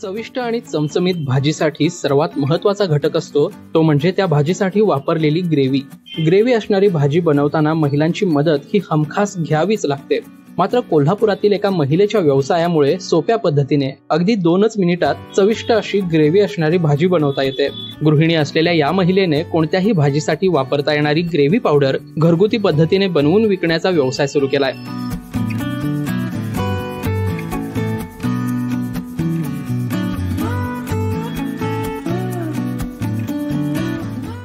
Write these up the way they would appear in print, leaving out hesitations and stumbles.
चविष्ट आणि चमचमीत भाजीसाठी सर्वात महत्त्वाचा घटक असतो तो म्हणजे त्या भाजीसाठी वापरलेली ग्रेव्ही. ग्रेव्ही असणारी भाजी बनवताना महिलांची मदत ही हमखास घ्यावीच लागते. मात्र कोल्हापुरातील एका महिलेच्या व्यवसायामुळे सोप्या पद्धतीने अगदी 2च मिनिटात चविष्ट अशी ग्रेव्ही असणारी भाजी बनवता येते. गृहिणी असलेल्या या महिलेने कोणत्याही भाजीसाठी वापरता येणारी ग्रेव्ही पावडर घरगुती पद्धतीने बनवून विकण्याचा व्यवसाय सुरू केलाय.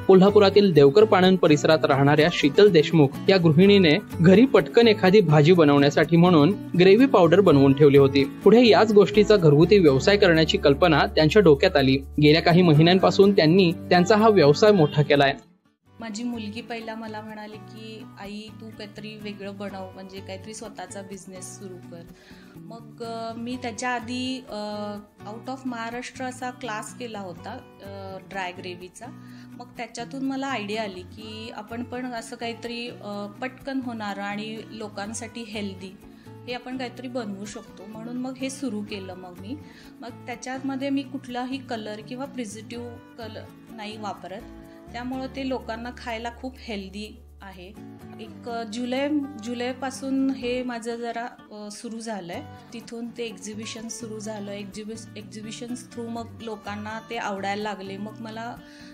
कोल्हापुरातील देवकर पाणंद परिसरात राहणाऱ्या शीतल देशमुख या गृहिणीने घरी पटकन एखादी भाजी बनवण्यासाठी म्हणून ग्रेव्ही पावडर बनवून ठेवली होती. पुढे याच गोष्टीचा घरगुती व्यवसाय करण्याची कल्पना त्यांच्या डोक्यात आली. गेल्या काही महिन्यांपासून त्यांनी त्यांचा हा व्यवसाय मोठा केलाय. माझी मुलगी पहिला मला म्हणाली की आई तू काहीतरी वेगळं बनव, म्हणजे काहीतरी स्वतःचा बिझनेस सुरू कर. मग मी त्याच्या आधी आउट ऑफ महाराष्ट्र असा क्लास केला होता ड्राय ग्रेव्हीचा. मग त्याच्यातून मला आयडिया आली की आपण पण असं काहीतरी पटकन होणारं आणि लोकांसाठी हेल्दी हे आपण काहीतरी बनवू शकतो. म्हणून मग हे सुरू केलं. मग त्याच्यामध्ये मी कुठलाही कलर किंवा प्रिझर्वेटिव्ह कलर नाही वापरत, त्यामुळं ते लोकांना खायला खूप हेल्दी आहे. एक जुलैपासून हे माझं जरा सुरू झालं आहे. तिथून ते एक्झिबिशन सुरू झालं. एक्झिबिशन्स थ्रू मग लोकांना ते आवडायला लागले. मग मला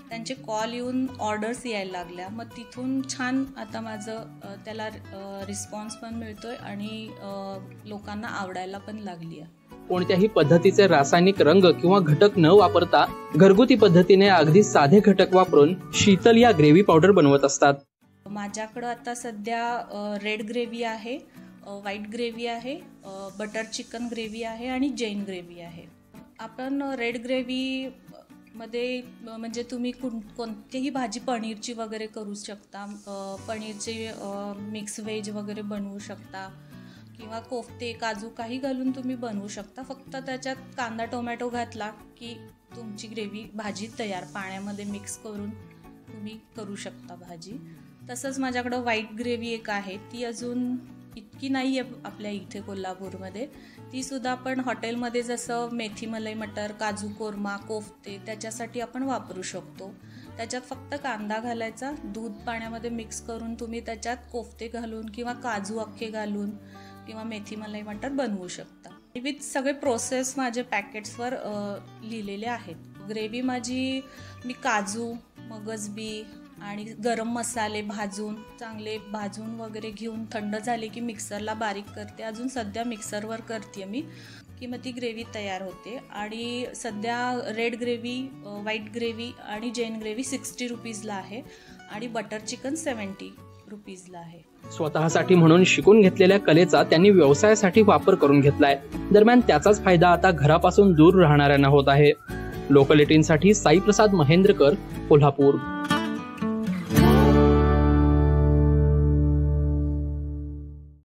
त्यांचे कॉल येऊन ऑर्डर्स यायला लागल्या. मग तिथून छान आता माझं त्याला रिस्पॉन्स पण मिळतोय आणि लोकांना आवडायला पण लागली आहे. कोणत्याही पद्धतीचे रासायनिक रंग किंवा घटक न वापरता घरगुती पद्धतीने अगदी साधे घटक वापरून शीतल या ग्रेव्ही पावडर बनवत असतात. माझ्याकडं आता सध्या रेड ग्रेव्ही आहे, व्हाईट ग्रेव्ही आहे, बटर चिकन ग्रेव्ही आहे आणि जैन ग्रेव्ही आहे. आपण रेड ग्रेव्ही मध्ये म्हणजे तुम्ही कोणतीही भाजी पनीरची वगैरे करू शकता. पनीरचे मिक्स व्हेज वगैरे बनवू शकता किंवा कोफ्ते काजू काही घालून तुम्ही बनवू शकता. फक्त त्याच्यात कांदा टोमॅटो घातला की तुमची ग्रेव्ही भाजी तयार. पाण्यामध्ये मिक्स करून तुम्ही करू शकता भाजी. तसंच माझ्याकडं व्हाईट ग्रेव्ही एक आहे, ती अजून इतकी नाही आहे आपल्या इथे कोल्हापूरमध्ये. तीसुद्धा आपण हॉटेलमध्ये जसं मेथी मलाई मटर, काजू कोरमा, कोफ्ते त्याच्यासाठी आपण वापरू शकतो. त्याच्यात फक्त कांदा घालायचा, दूध पाण्यामध्ये मिक्स करून तुम्ही त्याच्यात कोफ्ते घालून किंवा काजू अख्खे घालून किंवा मेथी मलाई मटर बनवू शकता. विथ सगळे प्रोसेस माझे पॅकेट्सवर लिहिलेले आहेत. ग्रेव्ही माझी मी काजू, मगजबी आणि गरम मसाले चांगले भाजून वगैरे घेऊन थंड झाले की मिक्सरला बारीक करते. अजून सध्या मिक्सरवर करते मी की मग ती ग्रेव्ही तयार होते. आणि सध्या रेड ग्रेव्ही, व्हाईट ग्रेव्ही आणि जैन ग्रेव्ही 60 रुपीजला आहे आणि बटर चिकन 70 रुपीजला आहे. स्वतःसाठी म्हणून शिकून घेतलेल्या कलेचा त्यांनी व्यवसायासाठी वापर करून घेतलाय. दरम्यान त्याचाच फायदा आता घरापासून दूर राहणाऱ्यांना होत आहे. लोकल 18साठी साई प्रसाद महेंद्रकर, कोल्हापूर.